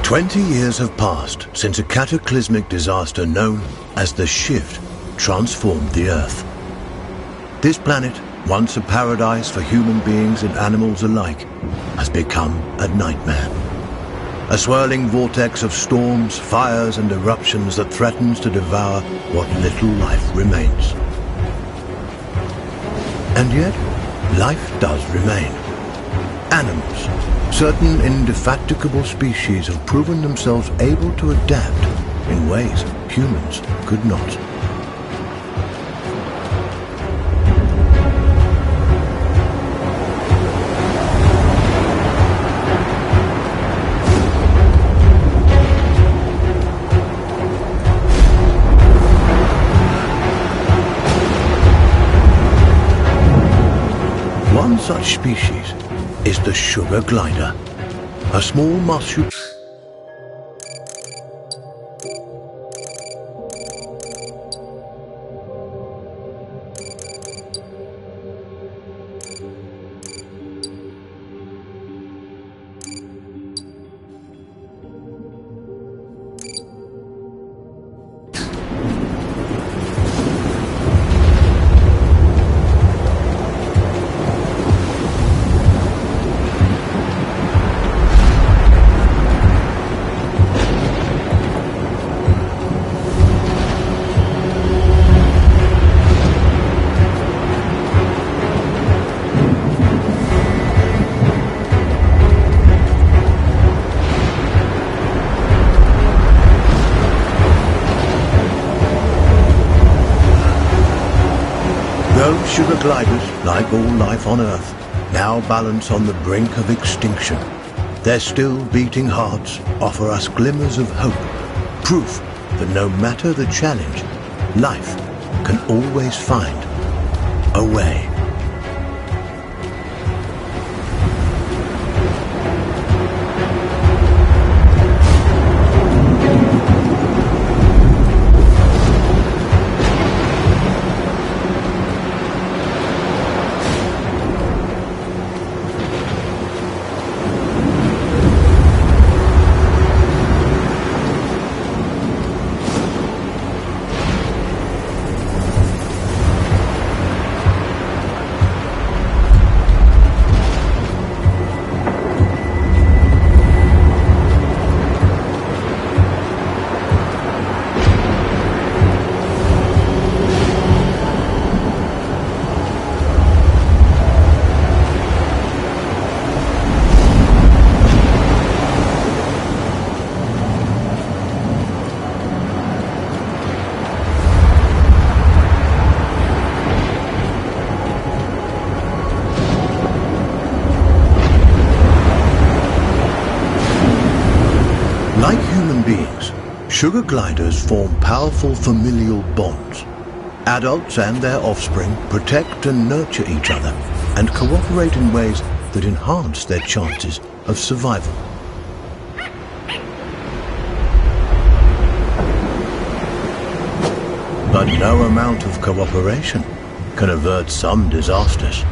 20 years have passed since a cataclysmic disaster known as the Shift transformed the Earth. This planet, once a paradise for human beings and animals alike, has become a nightmare. A swirling vortex of storms, fires and eruptions that threatens to devour what little life remains. And yet, life does remain. Animals, certain indefatigable species have proven themselves able to adapt in ways humans could not. One such species is the sugar glider, a small mushroom. Those sugar gliders, like all life on Earth, now balance on the brink of extinction. Their still beating hearts offer us glimmers of hope, proof that no matter the challenge, life can always find a way. Like human beings, sugar gliders form powerful familial bonds. Adults and their offspring protect and nurture each other and cooperate in ways that enhance their chances of survival. But no amount of cooperation can avert some disasters.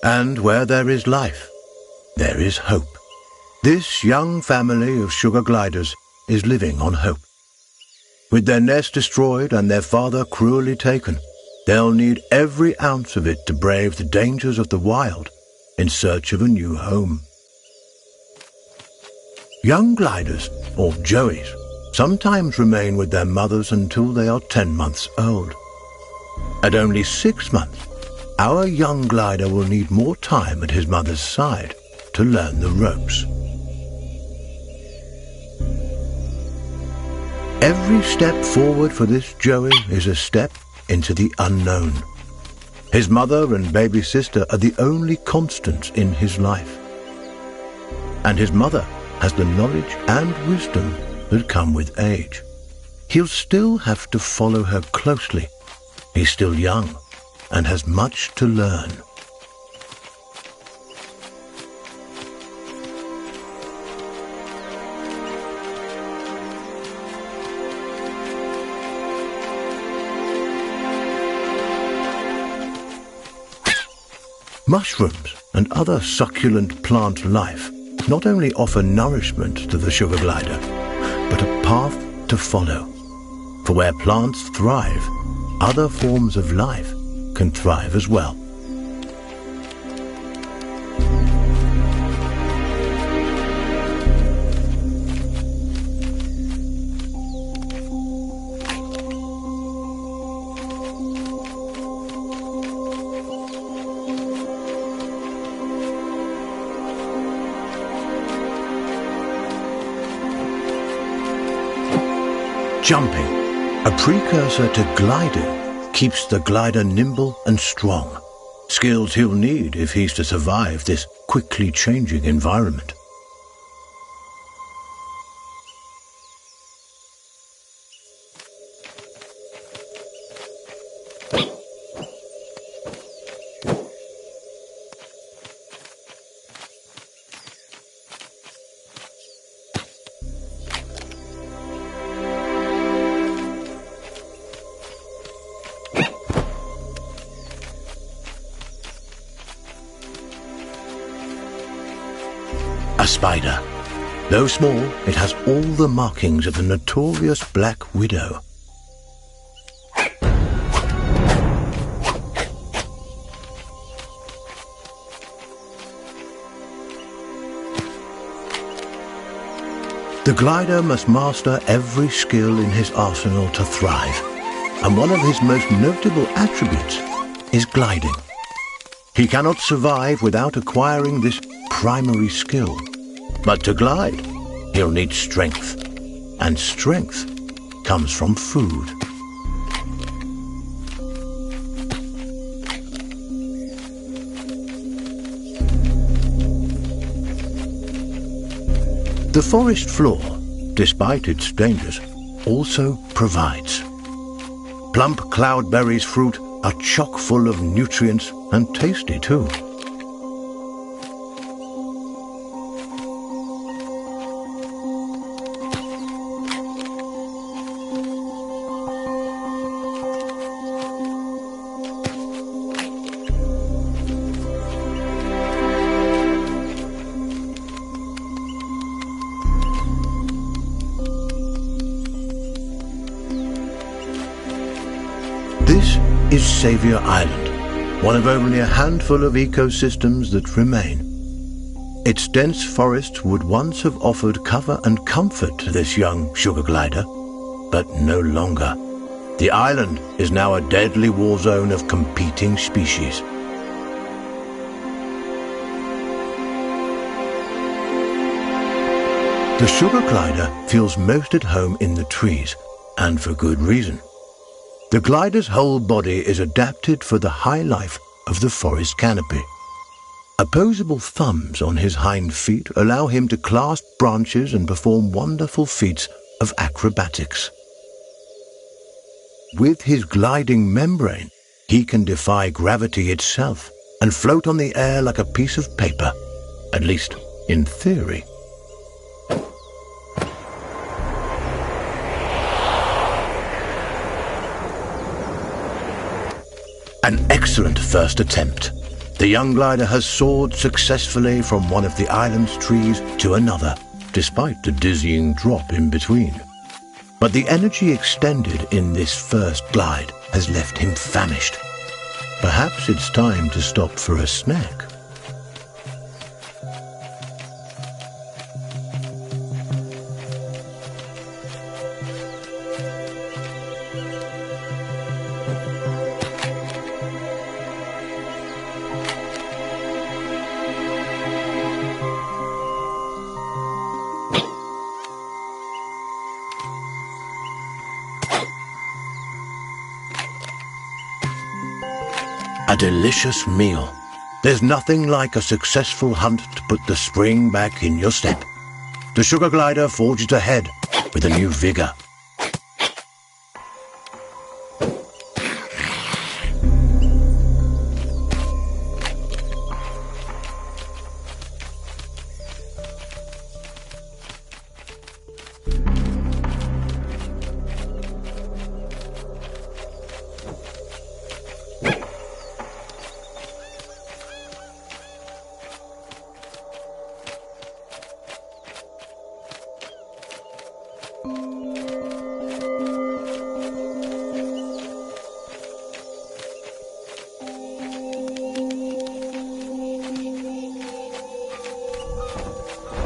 And where there is life, there is hope. This young family of sugar gliders is living on hope. With their nest destroyed and their father cruelly taken, they'll need every ounce of it to brave the dangers of the wild in search of a new home. Young gliders, or joeys, sometimes remain with their mothers until they are 10 months old. At only 6 months, our young glider will need more time at his mother's side to learn the ropes. Every step forward for this joey is a step into the unknown. His mother and baby sister are the only constants in his life. and his mother has the knowledge and wisdom that come with age. He'll still have to follow her closely. He's still young and has much to learn. Mushrooms and other succulent plant life not only offer nourishment to the sugar glider, but a path to follow. For where plants thrive, other forms of life can thrive as well. Jumping, a precursor to gliding, keeps the glider nimble and strong, skills he'll need if he's to survive this quickly changing environment. A spider. Though small, it has all the markings of the notorious Black Widow. The glider must master every skill in his arsenal to thrive, and one of his most notable attributes is gliding. He cannot survive without acquiring this primary skill. But to glide, he'll need strength, and strength comes from food. The forest floor, despite its dangers, also provides. Plump cloudberries fruit are chock full of nutrients and tasty too. This is Saviour Island, one of only a handful of ecosystems that remain. Its dense forests would once have offered cover and comfort to this young sugar glider, but no longer. The island is now a deadly war zone of competing species. The sugar glider feels most at home in the trees, and for good reason. The glider's whole body is adapted for the high life of the forest canopy. Opposable thumbs on his hind feet allow him to clasp branches and perform wonderful feats of acrobatics. With his gliding membrane, he can defy gravity itself and float on the air like a piece of paper, at least in theory. An excellent first attempt. The young glider has soared successfully from one of the island's trees to another, despite the dizzying drop in between. But the energy extended in this first glide has left him famished. Perhaps it's time to stop for a snack. A delicious meal, There's nothing like a successful hunt to put the spring back in your step. The sugar glider forges ahead with a new vigor.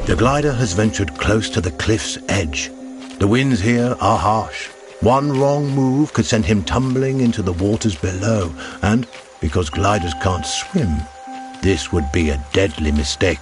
The glider has ventured close to the cliff's edge. The winds here are harsh. One wrong move could send him tumbling into the waters below, and because gliders can't swim, this would be a deadly mistake.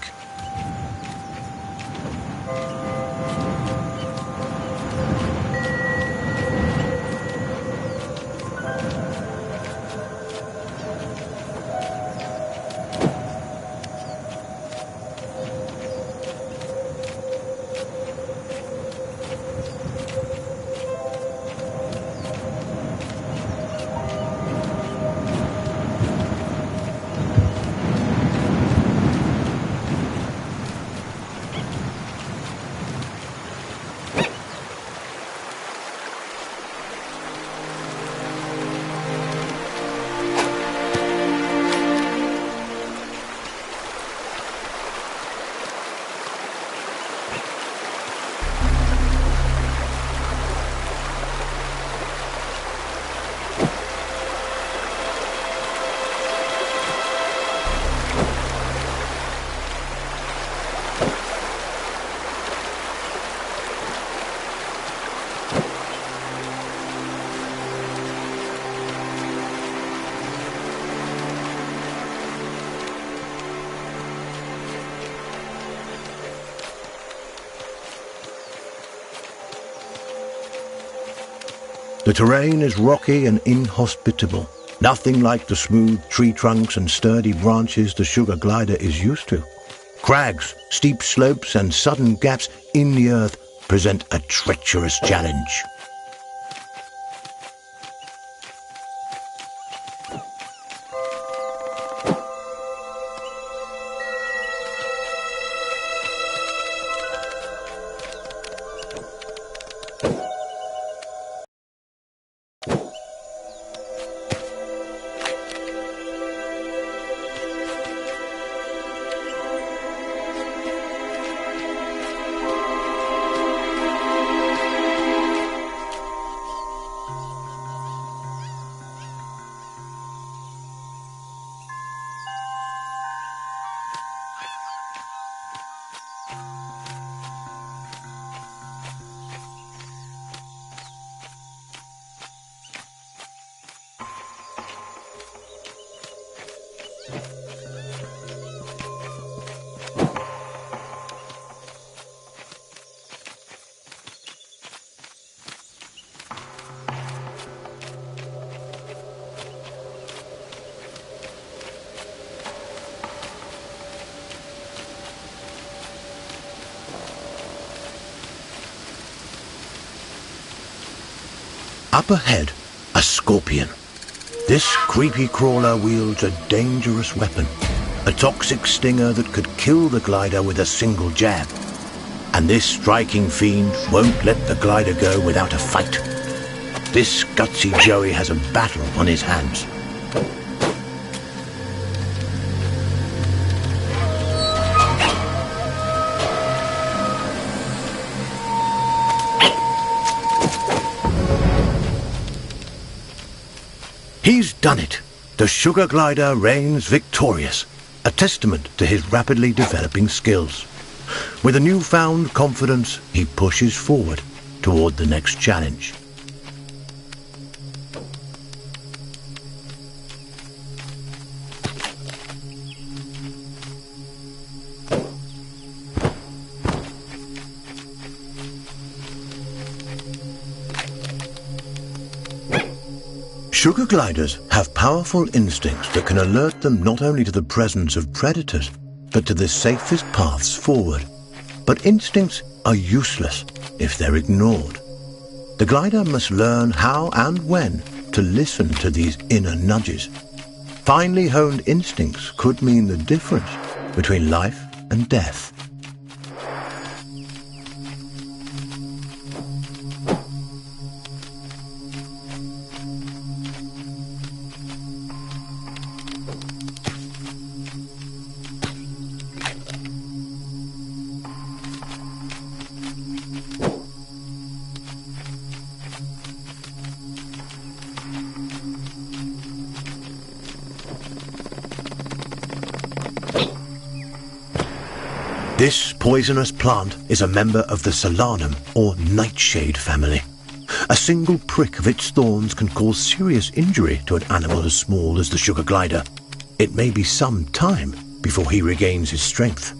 The terrain is rocky and inhospitable, nothing like the smooth tree trunks and sturdy branches the sugar glider is used to. Crags, steep slopes and sudden gaps in the earth present a treacherous challenge. Up ahead, a scorpion. This creepy crawler wields a dangerous weapon, a toxic stinger that could kill the glider with a single jab. And this striking fiend won't let the glider go without a fight. This gutsy Joey has a battle on his hands. He's done it. The sugar glider reigns victorious, a testament to his rapidly developing skills. With a newfound confidence, he pushes forward toward the next challenge. Sugar gliders have powerful instincts that can alert them not only to the presence of predators, but to the safest paths forward. But instincts are useless if they're ignored. The glider must learn how and when to listen to these inner nudges. Finely honed instincts could mean the difference between life and death. This poisonous plant is a member of the Solanum or nightshade family. A single prick of its thorns can cause serious injury to an animal as small as the sugar glider. It may be some time before he regains his strength.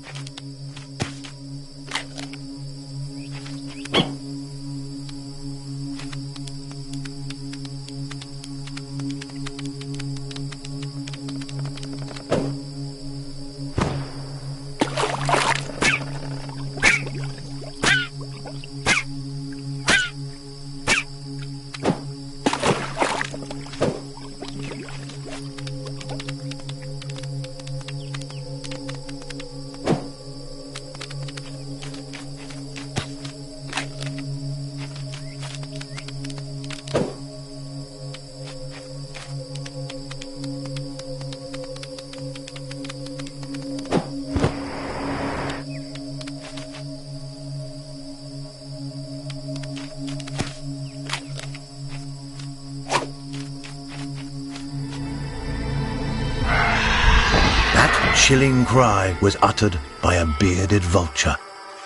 Chilling cry was uttered by a bearded vulture,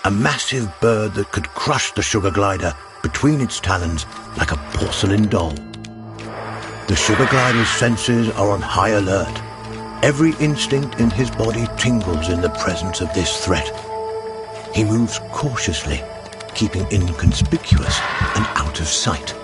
a massive bird that could crush the sugar glider between its talons like a porcelain doll. The sugar glider's senses are on high alert. Every instinct in his body tingles in the presence of this threat. He moves cautiously, keeping inconspicuous and out of sight.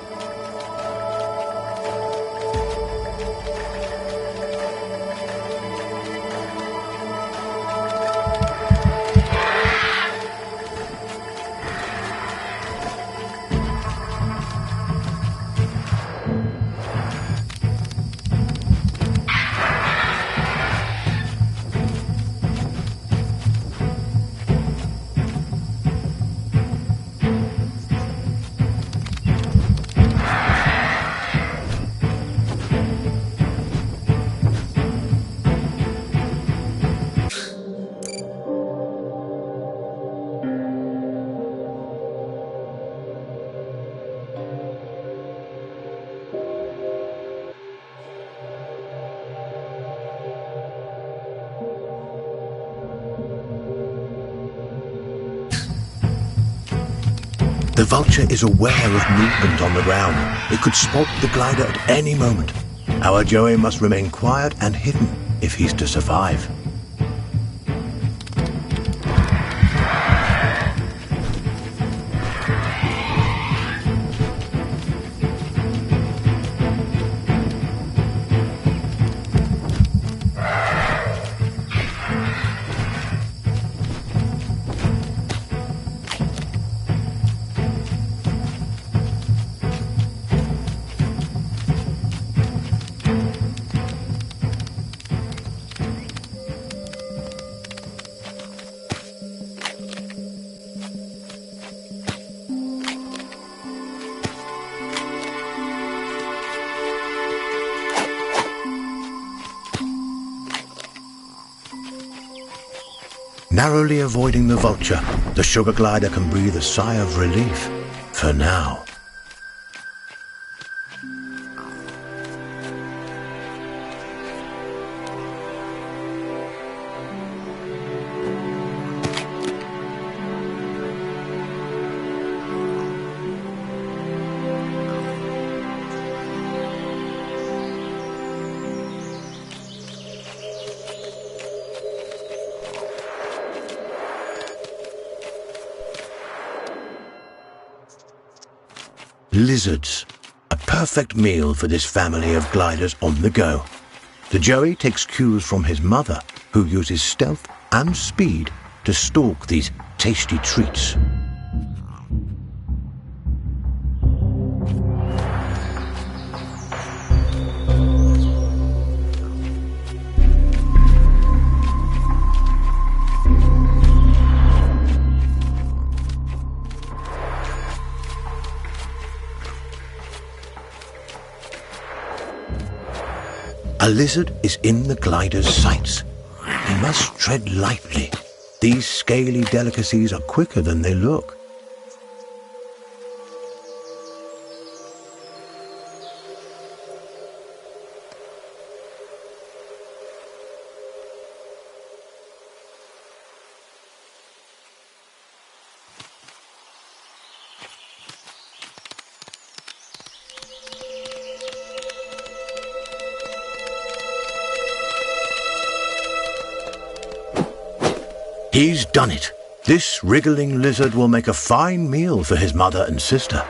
The vulture is aware of movement on the ground. It could spot the glider at any moment. Our Joey must remain quiet and hidden if he's to survive. Narrowly avoiding the vulture, the sugar glider can breathe a sigh of relief for now. Lizards, a perfect meal for this family of gliders on the go. The Joey takes cues from his mother, who uses stealth and speed to stalk these tasty treats. A lizard is in the glider's sights. He must tread lightly. These scaly delicacies are quicker than they look. He's done it. This wriggling lizard will make a fine meal for his mother and sister.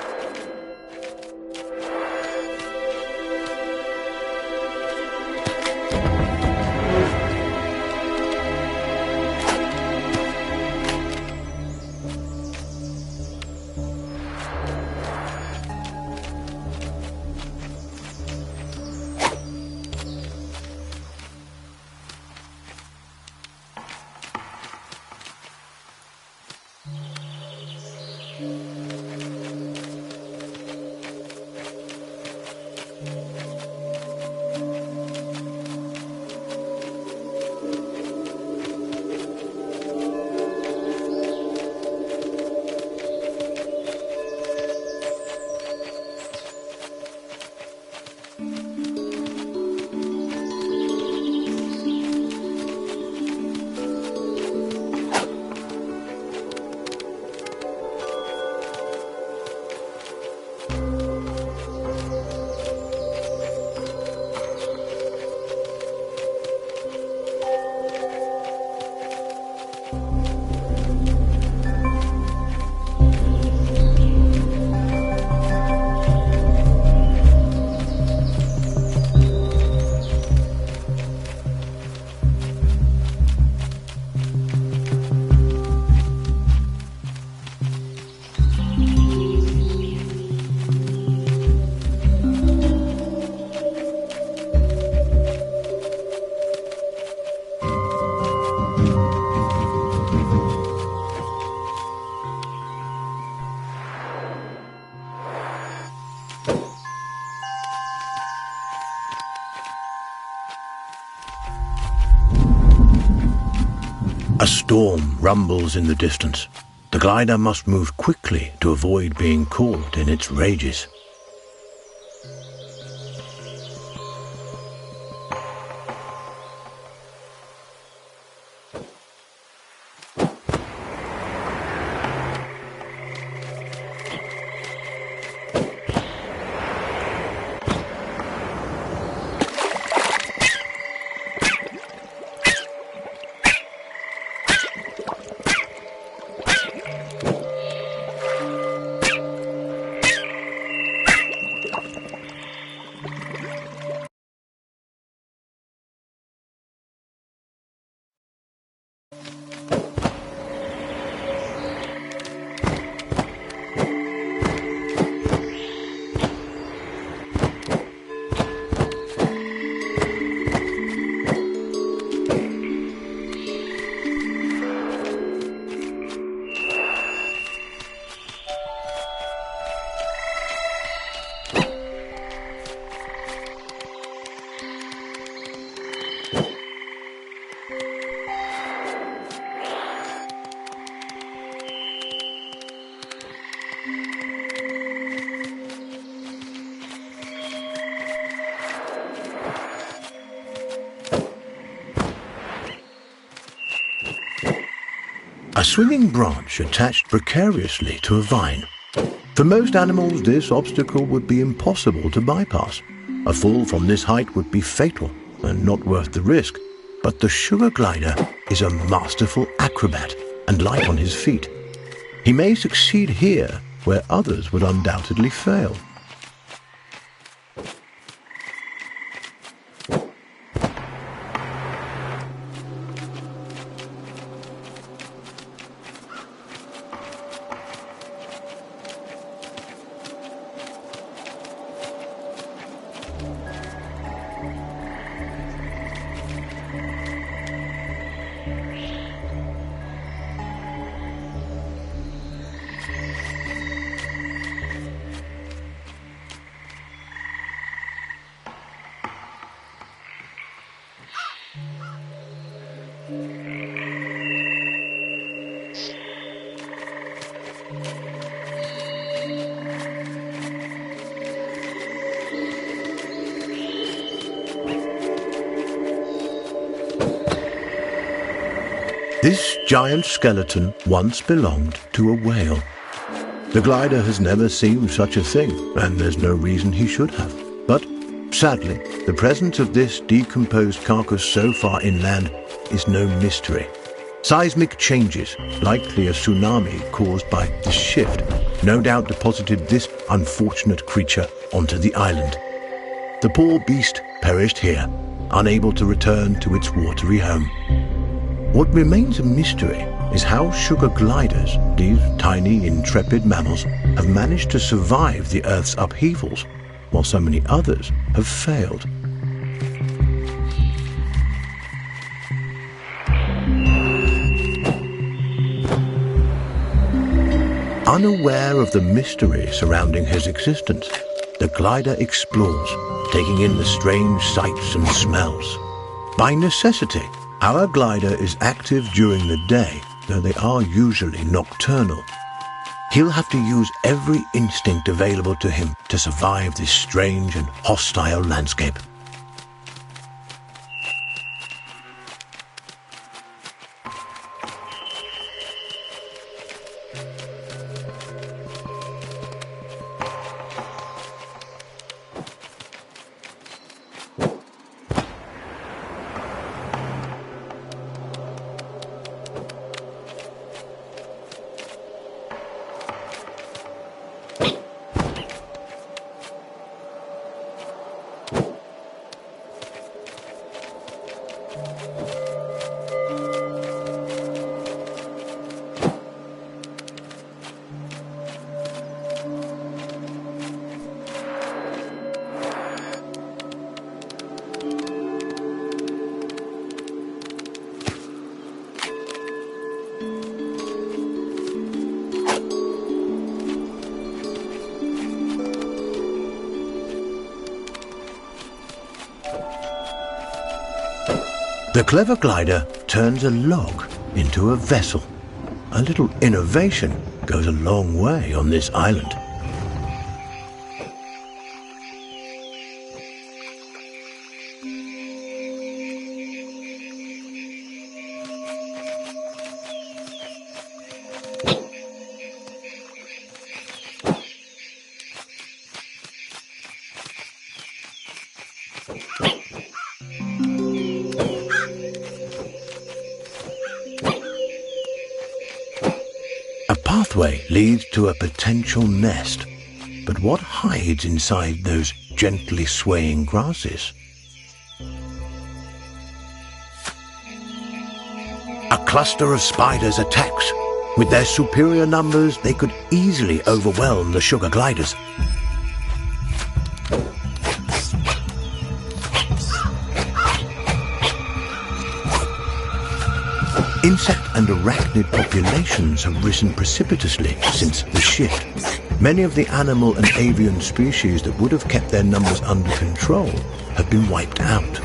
A storm rumbles in the distance. The glider must move quickly to avoid being caught in its rages. A swinging branch attached precariously to a vine. For most animals, this obstacle would be impossible to bypass. A fall from this height would be fatal and not worth the risk. But the sugar glider is a masterful acrobat and light on his feet. He may succeed here where others would undoubtedly fail. This giant skeleton once belonged to a whale. The glider has never seen such a thing, and there's no reason he should have. But sadly, the presence of this decomposed carcass so far inland is no mystery. Seismic changes, likely a tsunami caused by the shift, no doubt deposited this unfortunate creature onto the island. The poor beast perished here, unable to return to its watery home. What remains a mystery is how sugar gliders, these tiny, intrepid mammals, have managed to survive the Earth's upheavals, while so many others have failed. Unaware of the mystery surrounding his existence, the glider explores, taking in the strange sights and smells. By necessity, our glider is active during the day, though they are usually nocturnal. He'll have to use every instinct available to him to survive this strange and hostile landscape. The clever glider turns a log into a vessel. A little innovation goes a long way on this island. A pathway leads to a potential nest, but what hides inside those gently swaying grasses? A cluster of spiders attacks. With their superior numbers, they could easily overwhelm the sugar gliders. Insect and arachnid populations have risen precipitously since the shift. Many of the animal and avian species that would have kept their numbers under control have been wiped out.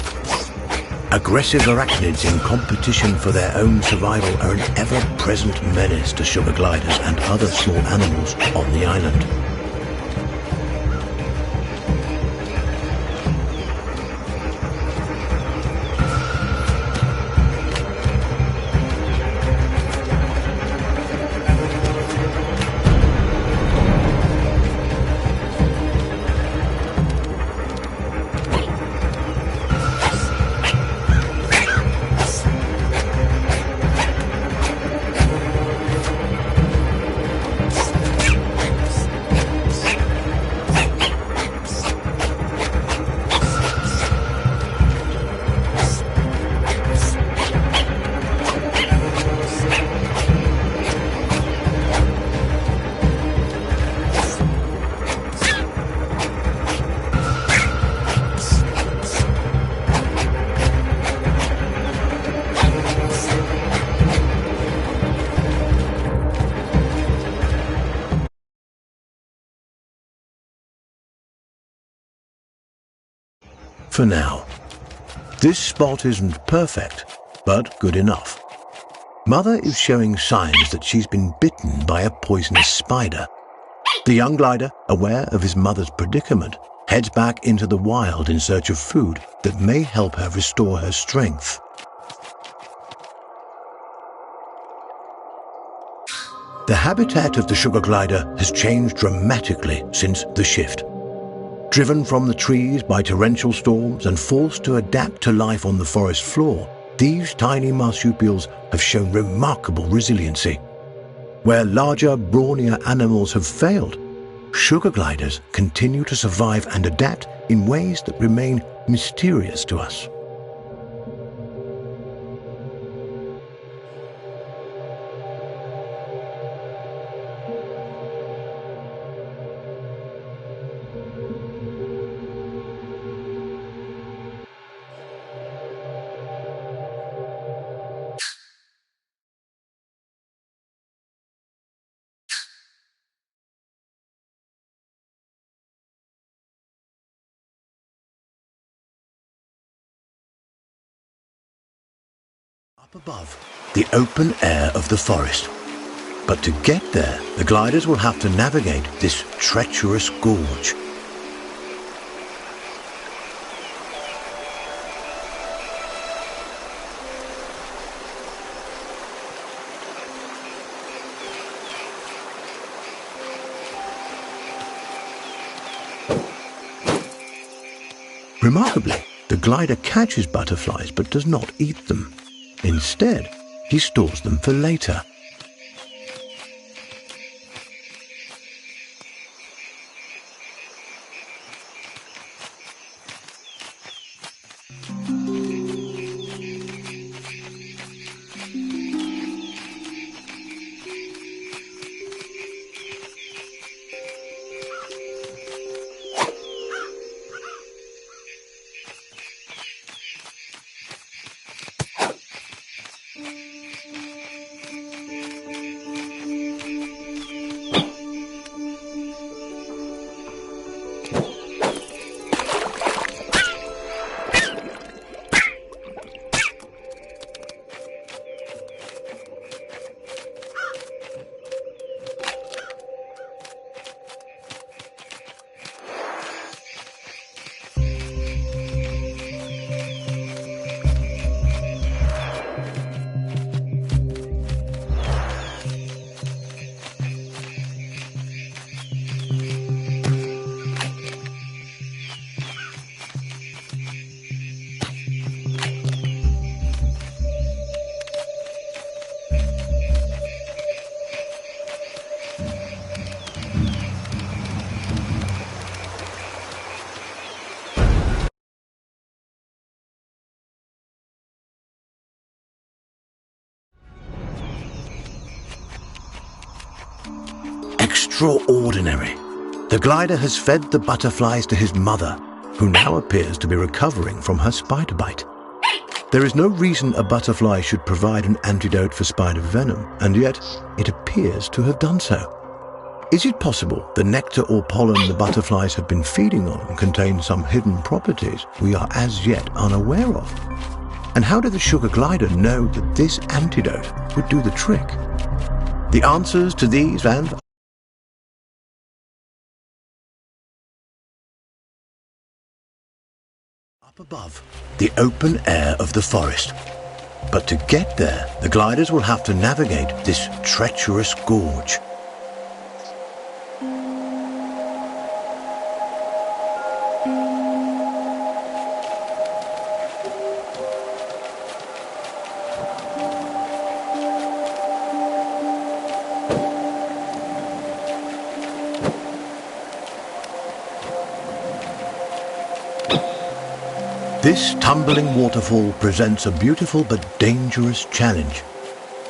Aggressive arachnids in competition for their own survival are an ever-present menace to sugar gliders and other small animals on the island. For now. This spot isn't perfect, but good enough. Mother is showing signs that she's been bitten by a poisonous spider. The young glider, aware of his mother's predicament, heads back into the wild in search of food that may help her restore her strength. The habitat of the sugar glider has changed dramatically since the shift. Driven from the trees by torrential storms and forced to adapt to life on the forest floor, these tiny marsupials have shown remarkable resiliency. Where larger, brawnier animals have failed, sugar gliders continue to survive and adapt in ways that remain mysterious to us. Up above, the open air of the forest. But to get there, the gliders will have to navigate this treacherous gorge. Remarkably, the glider catches butterflies but does not eat them. Instead, he stores them for later. Extraordinary. The glider has fed the butterflies to his mother, who now appears to be recovering from her spider bite. There is no reason a butterfly should provide an antidote for spider venom, and yet it appears to have done so. Is it possible the nectar or pollen the butterflies have been feeding on contains some hidden properties we are as yet unaware of? And how did the sugar glider know that this antidote would do the trick? The answers to these and up above, the open air of the forest. But to get there, the gliders will have to navigate this treacherous gorge. This tumbling waterfall presents a beautiful but dangerous challenge.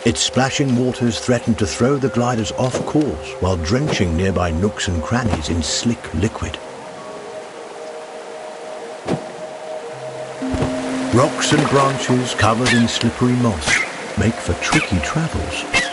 Its splashing waters threaten to throw the gliders off course while drenching nearby nooks and crannies in slick liquid. Rocks and branches covered in slippery moss make for tricky travels.